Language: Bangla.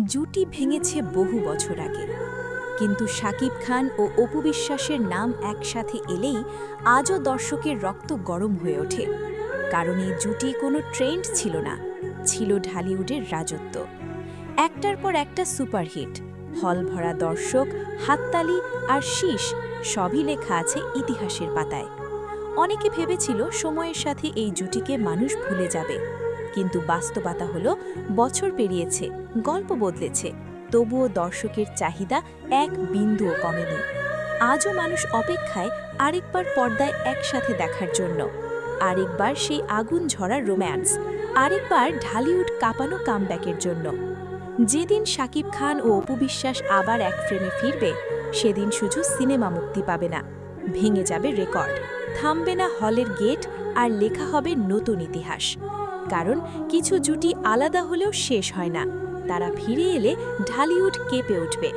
জুটি ভেঙেছে বহু বছর আগে, কিন্তু শাকিব খান ও অপু বিশ্বাসের নাম একসাথে এলেই আজও দর্শকের রক্ত গরম হয়ে ওঠে। কারণ এই জুটি কোনো ট্রেন্ড ছিল না, ছিল ঢালিউডের রাজত্ব। একটার পর একটা সুপারহিট, হল ভরা দর্শক, হাততালি আর শীষ, সবই লেখা আছে ইতিহাসের পাতায়। অনেকে ভেবেছিল সময়ের সাথে এই জুটিকে মানুষ ভুলে যাবে, কিন্তু বাস্তবতা হলো বছর পেরিয়েছে, গল্প বদলেছে, তবুও দর্শকের চাহিদা এক বিন্দুও কমেনি। আজও মানুষ অপেক্ষায় আরেকবার পর্দায় একসাথে দেখার জন্য, আরেকবার সেই আগুন ঝরা রোম্যান্স, আরেকবার ঢালিউড কাঁপানো কামব্যাকের জন্য। যেদিন শাকিব খান ও অপু বিশ্বাস আবার এক ফ্রেমে ফিরবে, সেদিন শুধু সিনেমা মুক্তি পাবে না, ভেঙে যাবে রেকর্ড, থামবে না হলের গেট, আর লেখা হবে নতুন ইতিহাস। কারণ কিছু জুটি আলাদা হলেও শেষ হয় না, তারা ফিরে এলে ঢালিউড কেঁপে উঠবে।